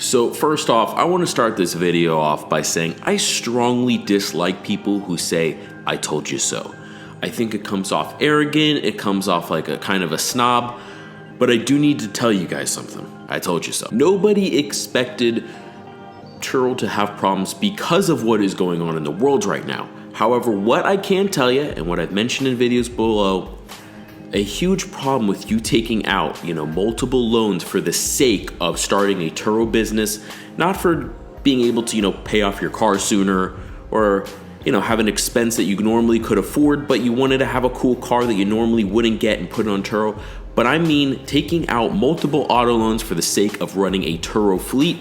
So first off, I want to start this video off by saying I strongly dislike people who say, "I told you so." I think it comes off arrogant, it comes off like a kind of a snob, but I do need to tell you guys something. I told you so. Nobody expected Turo to have problems because of what is going on in the world right now. However, what I can tell you, and what I've mentioned in videos below, a huge problem with you taking out, multiple loans for the sake of starting a Turo business, not for being able to, pay off your car sooner or, have an expense that you normally could afford, but you wanted to have a cool car that you normally wouldn't get and put it on Turo. But I mean taking out multiple auto loans for the sake of running a Turo fleet.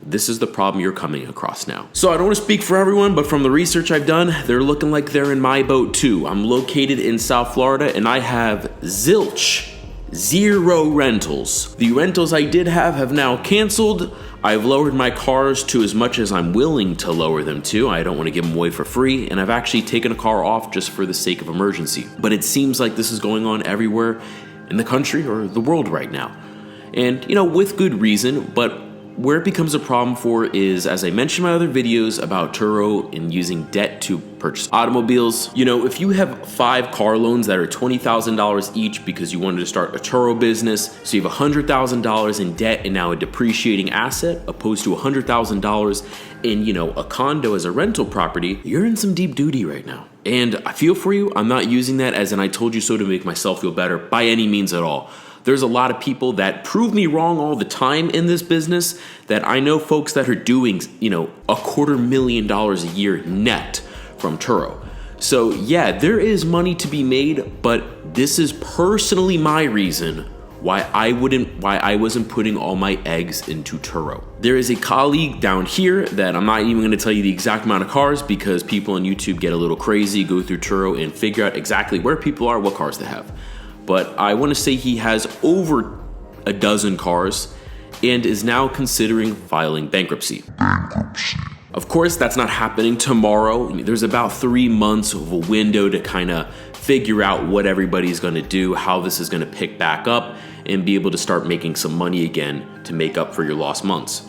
This is the problem you're coming across now. So I don't want to speak for everyone, but from the research I've done, they're looking like they're in my boat too. I'm located in South Florida and I have zero rentals. The rentals I did have now canceled. I've lowered my cars to as much as I'm willing to lower them to. I don't want to give them away for free, and I've actually taken a car off just for the sake of emergency. But it seems like this is going on everywhere in the country or the world right now. And, with good reason, but where it becomes a problem for is, as I mentioned in my other videos about Turo and using debt to purchase automobiles, if you have 5 car loans that are $20,000 each because you wanted to start a Turo business, so you have $100,000 in debt and now a depreciating asset opposed to $100,000 in, a condo as a rental property, you're in some deep duty right now. And I feel for you. I'm not using that as an I told you so to make myself feel better by any means at all. There's a lot of people that prove me wrong all the time in this business, that I know folks that are doing, $250,000 a year net from Turo. So yeah, there is money to be made, but this is personally my reason why I wasn't putting all my eggs into Turo. There is a colleague down here that I'm not even gonna tell you the exact amount of cars because people on YouTube get a little crazy, go through Turo and figure out exactly where people are, what cars they have. But I want to say he has over a dozen cars and is now considering filing bankruptcy. Of course, that's not happening tomorrow. There's about 3 months of a window to kind of figure out what everybody's going to do, how this is going to pick back up, and be able to start making some money again to make up for your lost months.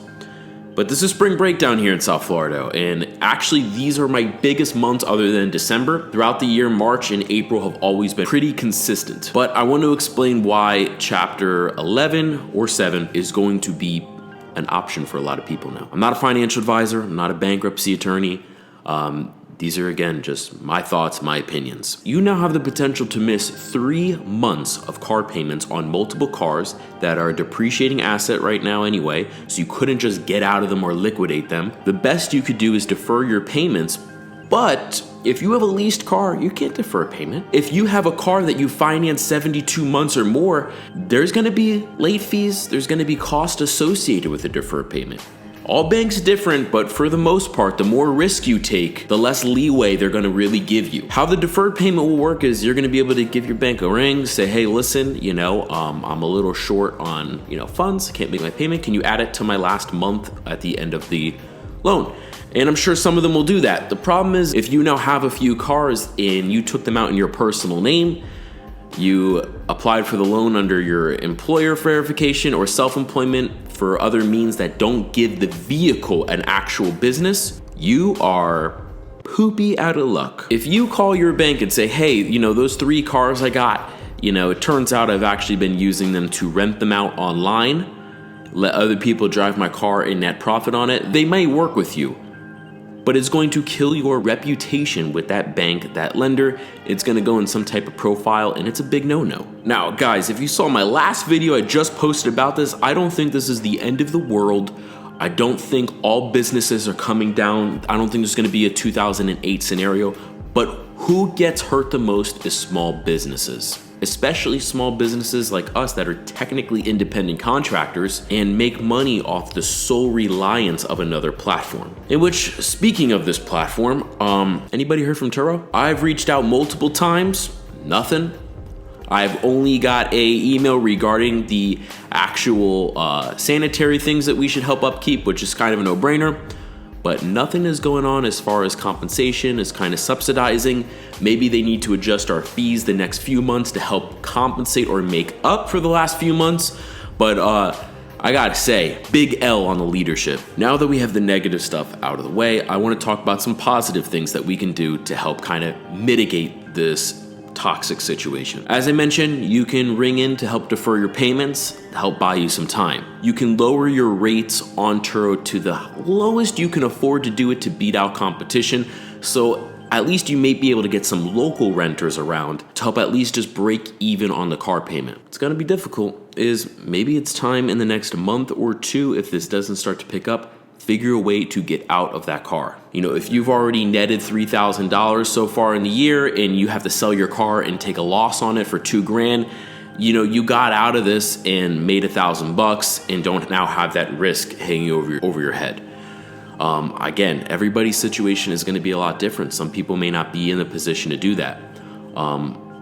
But this is spring break down here in South Florida, and actually these are my biggest months other than December. Throughout the year, March and April have always been pretty consistent. But I want to explain why Chapter 11 or 7 is going to be an option for a lot of people now. I'm not a financial advisor, I'm not a bankruptcy attorney. These are, again, just my thoughts, my opinions. You now have the potential to miss 3 months of car payments on multiple cars that are a depreciating asset right now anyway, so you couldn't just get out of them or liquidate them. The best you could do is defer your payments, but if you have a leased car, you can't defer a payment. If you have a car that you finance 72 months or more, there's gonna be late fees, there's gonna be cost associated with a deferred payment. All banks different, but for the most part, the more risk you take, the less leeway they're gonna really give you. How the deferred payment will work is you're gonna be able to give your bank a ring, say, hey, listen, I'm a little short on, funds, can't make my payment. Can you add it to my last month at the end of the loan? And I'm sure some of them will do that. The problem is if you now have a few cars and you took them out in your personal name, you applied for the loan under your employer verification or self-employment for other means that don't give the vehicle an actual business, you are poopy out of luck. If you call your bank and say, hey, those 3 cars I got, it turns out I've actually been using them to rent them out online, let other people drive my car and net profit on it, they may work with you. But it's going to kill your reputation with that bank, that lender. It's gonna go in some type of profile, and it's a big no-no. Now, guys, if you saw my last video I just posted about this, I don't think this is the end of the world. I don't think all businesses are coming down. I don't think there's gonna be a 2008 scenario, but who gets hurt the most is small businesses. Especially small businesses like us that are technically independent contractors and make money off the sole reliance of another platform. In which, speaking of this platform, anybody heard from Turo? I've reached out multiple times, nothing. I've only got a email regarding the actual sanitary things that we should help upkeep, which is kind of a no-brainer. But nothing is going on as far as compensation is kind of subsidizing. Maybe they need to adjust our fees the next few months to help compensate or make up for the last few months. But I gotta say, big L on the leadership. Now that we have the negative stuff out of the way, I want to talk about some positive things that we can do to help kind of mitigate this toxic situation. As I mentioned, you can ring in to help defer your payments, help buy you some time. You can lower your rates on Turo to the lowest you can afford to do it to beat out competition, so at least you may be able to get some local renters around to help at least just break even on the car payment. It's gonna be difficult, maybe it's time in the next month or two, if this doesn't start to pick up, figure a way to get out of that car. You know, if you've already netted $3,000 so far in the year and you have to sell your car and take a loss on it for $2,000, you know, you got out of this and made $1,000 and don't now have that risk hanging over your head. Again, everybody's situation is going to be a lot different. Some people may not be in the position to do that.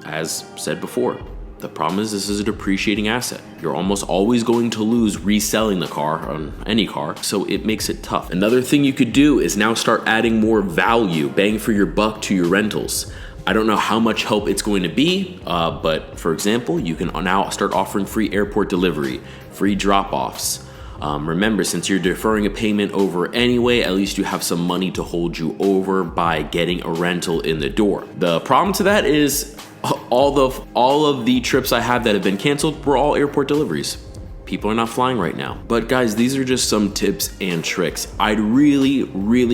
As said before, the problem is this is a depreciating asset. You're almost always going to lose reselling the car on any car, so it makes it tough. Another thing you could do is now start adding more value, bang for your buck to your rentals. I don't know how much help it's going to be, but for example, you can now start offering free airport delivery, free drop-offs. Remember, since you're deferring a payment over anyway, at least you have some money to hold you over by getting a rental in the door. The problem to that is all of the trips I have that have been canceled were all airport deliveries. People are not flying right now. But guys, these are just some tips and tricks. I'd really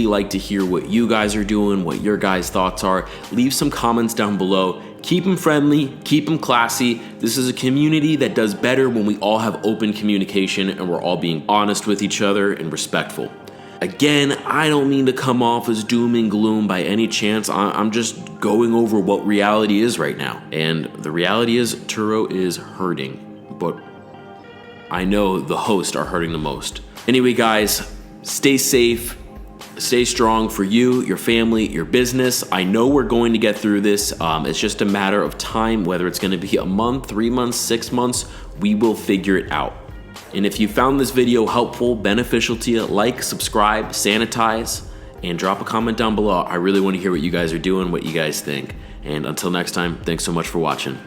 like to hear what you guys are doing, what your guys' thoughts are. Leave some comments down below. Keep them friendly, keep them classy. This is a community that does better when we all have open communication and we're all being honest with each other and respectful. Again, I don't mean to come off as doom and gloom by any chance. I'm just going over what reality is right now. And the reality is Turo is hurting, but I know the hosts are hurting the most. Anyway, guys, stay safe. Stay strong for you, your family, your business. I know we're going to get through this. It's just a matter of time, whether it's going to be a month, 3 months, 6 months, we will figure it out. And if you found this video helpful, beneficial to you, like, subscribe, sanitize, and drop a comment down below. I really want to hear what you guys are doing, what you guys think. And until next time, thanks so much for watching.